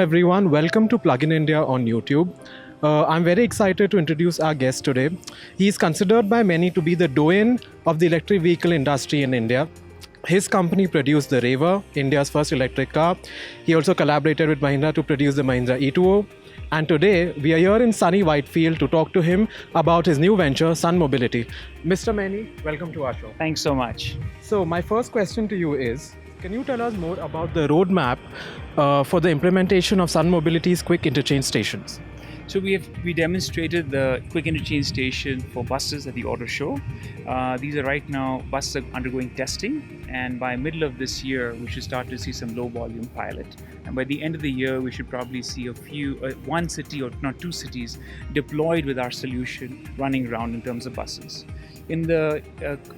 everyone, welcome to Plug in India on YouTube. I'm very excited to introduce our guest today. He is considered by many to be the doyen of the electric vehicle industry in India. His company produced the Reva, India's first electric car. He also collaborated with Mahindra to produce the Mahindra E2O. And today, we are here in sunny Whitefield to talk to him about his new venture, Sun Mobility. Mr. Maini, welcome to our show. Thanks so much. So, my first question to you is, can you tell us more about the roadmap for the implementation of Sun Mobility's quick interchange stations? So we demonstrated the quick interchange station for buses at the auto show. These are right now buses are undergoing testing, and by middle of this year we should start to see some low volume pilot. And by the end of the year we should probably see one city or not two cities deployed with our solution running around in terms of buses. In the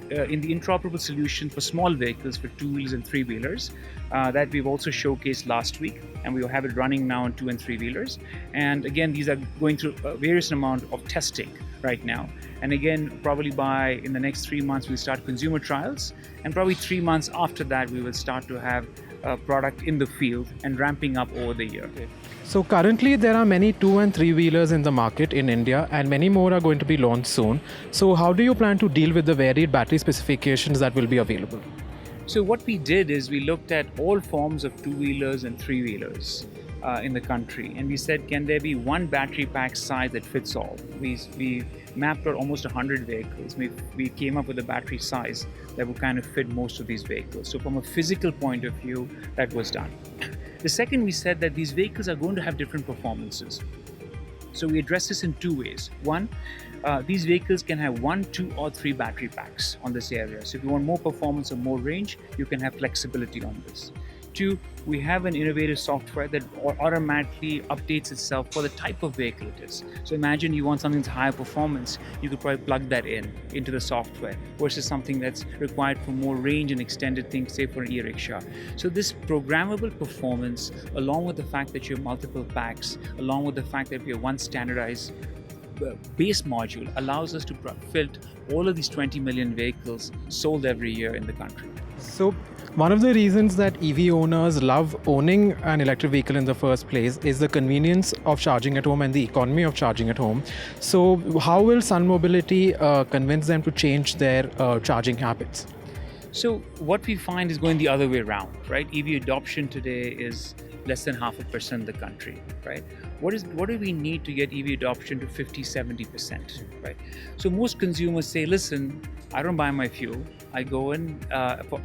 interoperable solution for small vehicles for two-wheelers and three-wheelers that we've also showcased last week, and we will have it running now on two and three-wheelers. And again, these are going through various amount of testing right now. And again, probably in the next 3 months, we'll start consumer trials, and probably 3 months after that, we will start to have a product in the field and ramping up over the year. Okay. So currently there are many two and three wheelers in the market in India, and many more are going to be launched soon. So how do you plan to deal with the varied battery specifications that will be available? So what we did is we looked at all forms of two-wheelers and three-wheelers in the country, and we said, can there be one battery pack size that fits all? We mapped out almost 100 vehicles. We came up with a battery size that would kind of fit most of these vehicles. So from a physical point of view, that was done. The second, we said that these vehicles are going to have different performances. So we address this in two ways. One, these vehicles can have 1, 2, or 3 battery packs on this area. So if you want more performance or more range, you can have flexibility on this. 2, we have an innovative software that automatically updates itself for the type of vehicle it is. So imagine you want something that's higher performance, you could probably plug that into the software versus something that's required for more range and extended things, say for an e-rickshaw. So this programmable performance, along with the fact that you have multiple packs, along with the fact that we have one standardized base module, allows us to fit all of these 20 million vehicles sold every year in the country. So one of the reasons that EV owners love owning an electric vehicle in the first place is the convenience of charging at home and the economy of charging at home. So how will Sun Mobility convince them to change their charging habits? So what we find is going the other way around, right? EV adoption today is less than 0.5% in the country, right? What do we need to get EV adoption to 50, 70%, right? So most consumers say, listen, I don't buy my fuel. I go in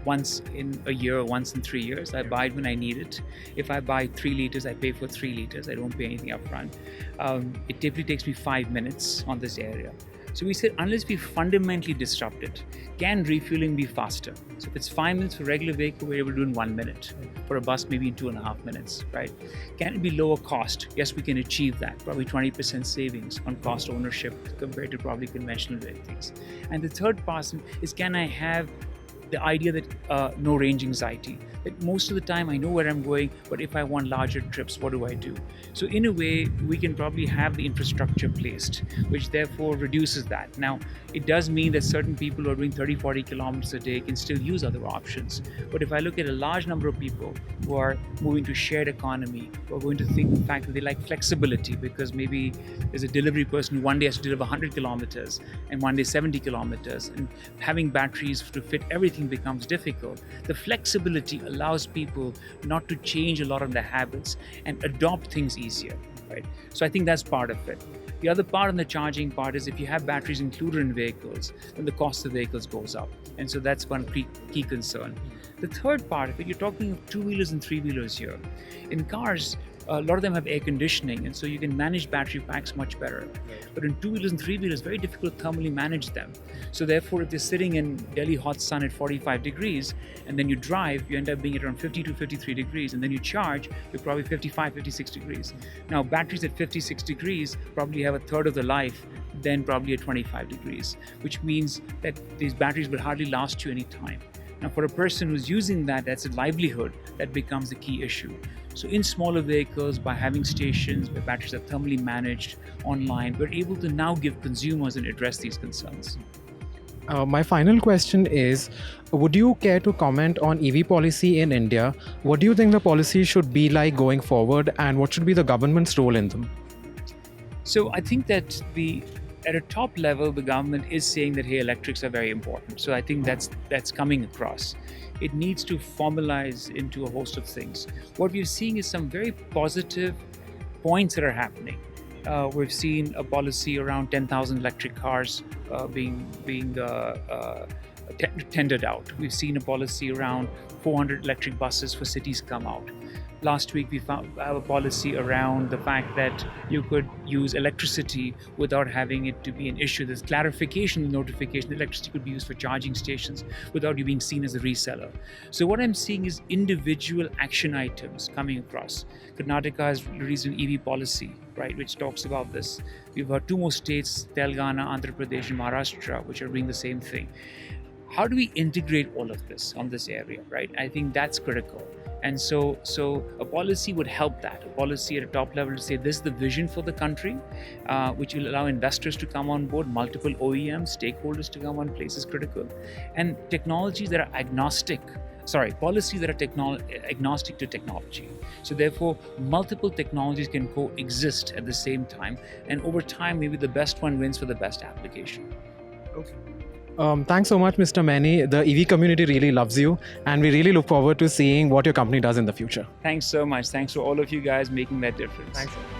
once in a year, once in 3 years. I buy it when I need it. If I buy 3 liters, I pay for 3 liters. I don't pay anything up front. It typically takes me 5 minutes on this area. So we said, unless we fundamentally disrupt it, can refueling be faster? So if it's 5 minutes for a regular vehicle, we're able to do in 1 minute. For a bus, maybe in 2.5 minutes, right? Can it be lower cost? Yes, we can achieve that. Probably 20% savings on cost ownership compared to probably conventional vehicles. And the third part is, can I have the idea that no range anxiety? That most of the time I know where I'm going, but if I want larger trips, what do I do? So in a way, we can probably have the infrastructure placed, which therefore reduces that. Now, it does mean that certain people who are doing 30, 40 kilometers a day can still use other options. But if I look at a large number of people who are moving to shared economy, who are going to think the fact that they like flexibility, because maybe there's a delivery person who one day has to deliver 100 kilometers and one day 70 kilometers, and having batteries to fit everything becomes difficult. The flexibility allows people not to change a lot of their habits and adopt things easier, right? So I think that's part of it. The other part on the charging part is, if you have batteries included in vehicles, then the cost of vehicles goes up. And so that's one key concern. The third part of it, you're talking of two-wheelers and three-wheelers here. In cars, a lot of them have air conditioning, and so you can manage battery packs much better. But in two-wheelers and three-wheelers, very difficult to thermally manage them. So therefore, if they're sitting in Delhi hot sun at 45 degrees, and then you drive, you end up being at around 52, 53 degrees, and then you charge, you're probably 55, 56 degrees. Now, batteries at 56 degrees probably have a third of the life than probably at 25 degrees, which means that these batteries will hardly last you any time. Now, for a person who's using that, that's a livelihood, that becomes the key issue. So in smaller vehicles, by having stations where batteries are thermally managed online, we're able to now give consumers and address these concerns. My final question is, would you care to comment on EV policy in India? What do you think the policy should be like going forward, and what should be the government's role in them? So I think that at a top level, the government is saying that hey, electrics are very important. So I think that's coming across. It needs to formalize into a host of things. What we're seeing is some very positive points that are happening. We've seen a policy around 10,000 electric cars being tendered out. We've seen a policy around 400 electric buses for cities come out. Last week, we found a policy around the fact that you could use electricity without having it to be an issue. There's clarification, the notification, electricity could be used for charging stations without you being seen as a reseller. So what I'm seeing is individual action items coming across. Karnataka has released an EV policy, right, which talks about this. We've got two more states, Telangana, Andhra Pradesh, and Maharashtra, which are doing the same thing. How do we integrate all of this on this area, right? I think that's critical. And so a policy would help that. A policy at a top level to say this is the vision for the country, which will allow investors to come on board, multiple OEMs, stakeholders to come on place is critical. And technologies that are policies that are agnostic to technology. So therefore, multiple technologies can coexist at the same time. And over time, maybe the best one wins for the best application. Okay. Thanks so much, Mr. Maini. The EV community really loves you, and we really look forward to seeing what your company does in the future. Thanks so much. Thanks to all of you guys making that difference. Thanks so much.